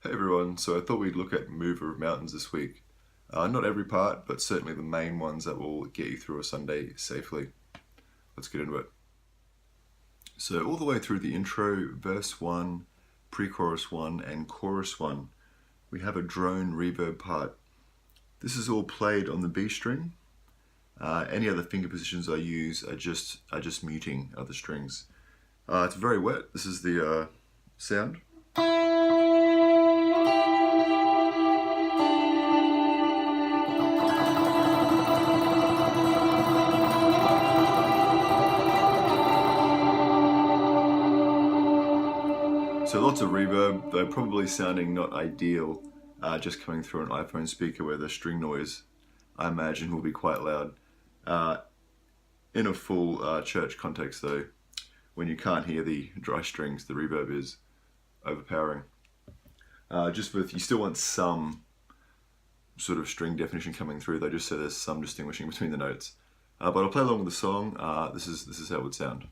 Hey everyone, so I thought we'd look at Mover of Mountains this week. Not every part, but certainly the main ones that will get you through a Sunday safely. Let's get into it. So all the way through the intro, verse 1, pre-chorus 1, and chorus 1, we have a drone reverb part. This is all played on the B string. Any other finger positions I use are just muting other strings. It's very wet. This is the sound. So lots of reverb, though probably sounding not ideal, just coming through an iPhone speaker where the string noise, I imagine, will be quite loud. In a full church context though, when you can't hear the dry strings, the reverb is overpowering. You still want some sort of string definition coming through though, just so there's some distinguishing between the notes. But I'll play along with the song. This is how it would sound.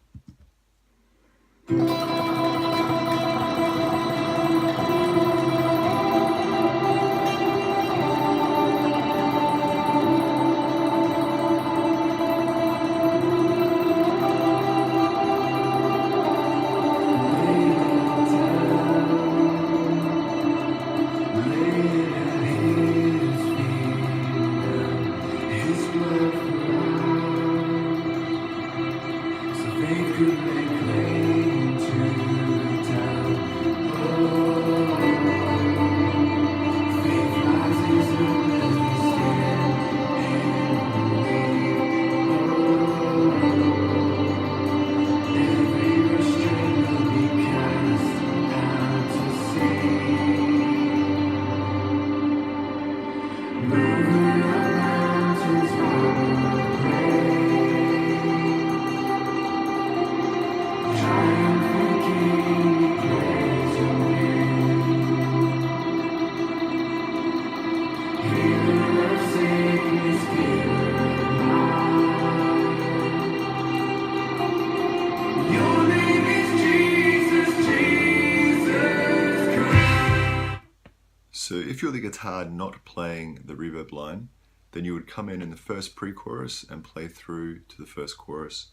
So if you're the guitar not playing the reverb line, then you would come in the first pre-chorus and play through to the first chorus.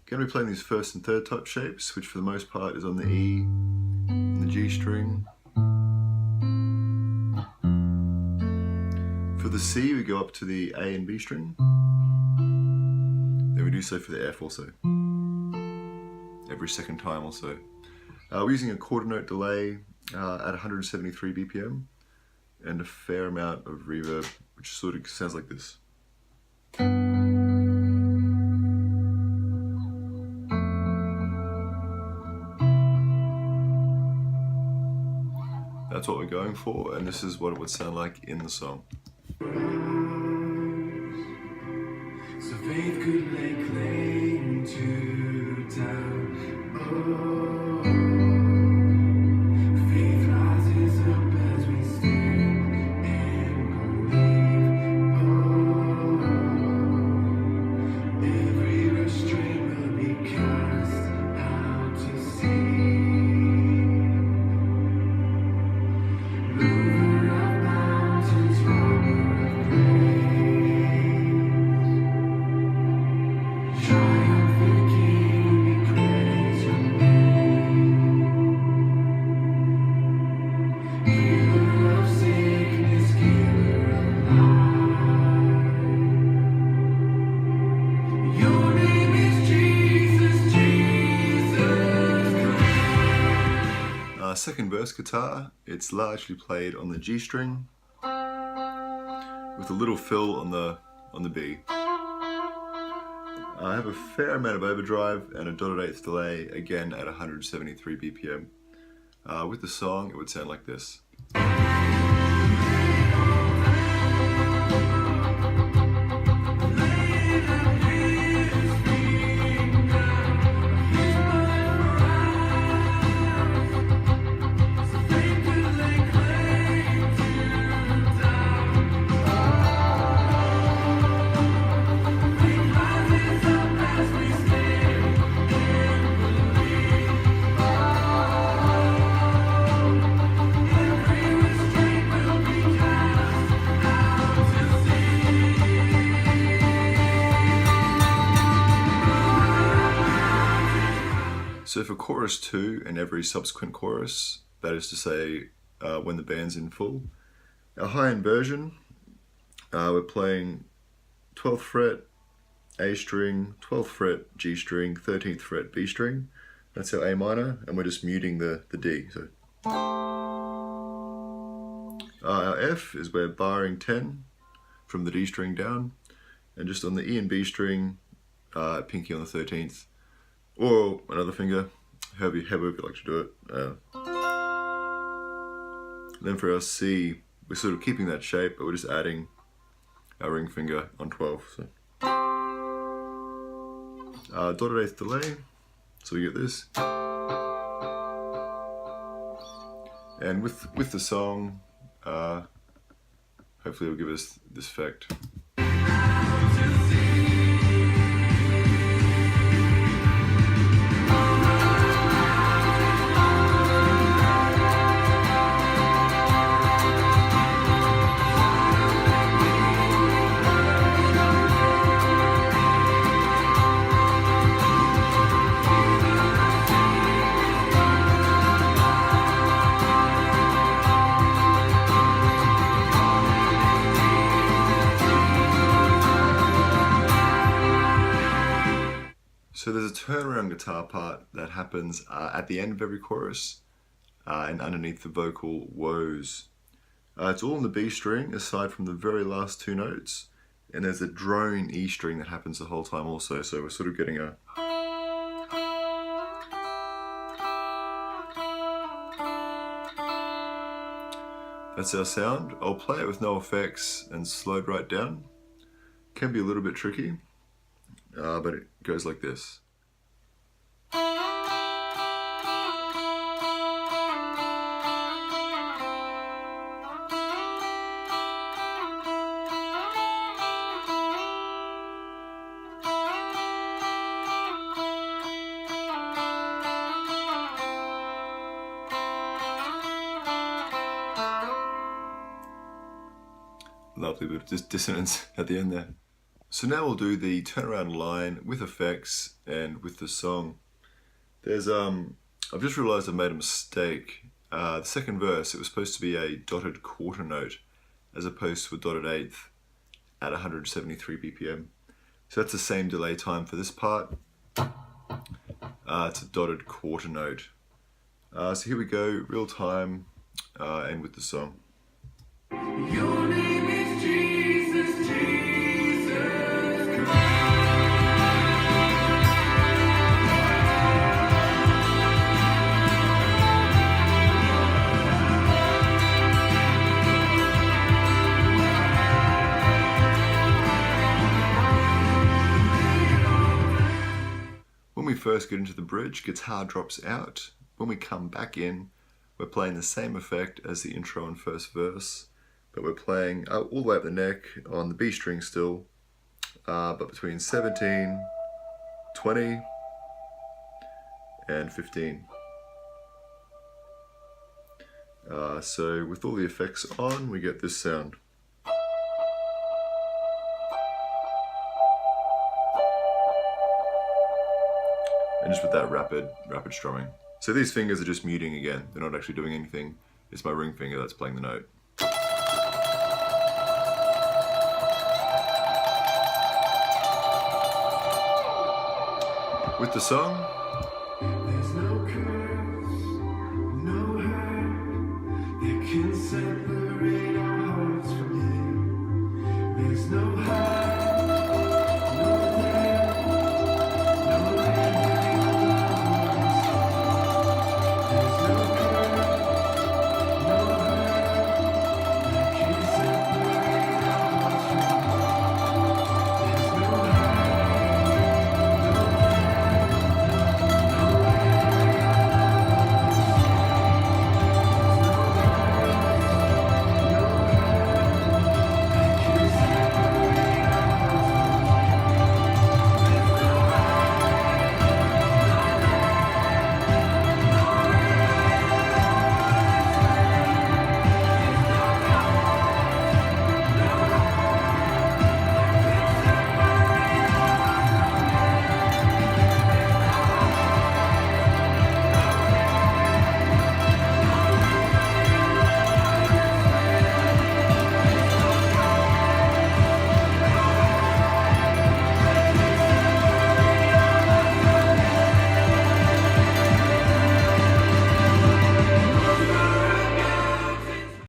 Going to be playing these first and third type shapes, which for the most part is on the E and the G string. For the C, we go up to the A and B string. Then we do so for the F also. Every second time also. We're using a quarter note delay at 173 BPM. And a fair amount of reverb, which sort of sounds like this. That's what we're going for, and this is what it would sound like in the song. So faith could lay claim to town. Faith rises up as we stand and believe. Every restraint will be cast out to sea. Mover of mountains, robber of graves. Triumphant King, we praise your name. Healer of sickness, giver of life. Your name is Jesus, Jesus Christ. Second verse guitar, it's largely played on the G string with a little fill on the B. I have a fair amount of overdrive and a dotted eighth delay, again at 173 BPM. With the song, it would sound like this. Every So for chorus 2 and every subsequent chorus, that is to say when the band's in full, our high inversion, we're playing 12th fret A string, 12th fret G string, 13th fret B string. That's our A minor, and we're just muting the D. So our F is we're barring 10 from the D string down, and just on the E and B string, pinky on the 13th, or another finger, however you like to do it. Then for our C, we're sort of keeping that shape, but we're just adding our ring finger on 12. So. Dotted eighth delay, so we get this. And with the song, hopefully it'll give us this effect. So there's a turnaround guitar part that happens at the end of every chorus and underneath the vocal woes. It's all in the B string aside from the very last two notes, and there's a drone E string that happens the whole time also, so we're sort of getting a... That's our sound. I'll play it with no effects and slowed right down. Can be a little bit tricky. But it goes like this. Lovely bit of dissonance at the end there. So now we'll do the turnaround line with effects and with the song. There's I've just realized I made a mistake. The second verse, it was supposed to be a dotted quarter note as opposed to a dotted eighth at 173 BPM. So that's the same delay time for this part. It's a dotted quarter note. So here we go, real time and with the song. Your name is Jesus, Jesus. When we first get into the bridge, guitar drops out. When we come back in, we're playing the same effect as the intro and first verse, but we're playing all the way up the neck on the B string still, but between 17, 20, and 15. So with all the effects on, we get this sound. And just with that rapid strumming. So these fingers are just muting again. They're not actually doing anything. It's my ring finger that's playing the note. With the song,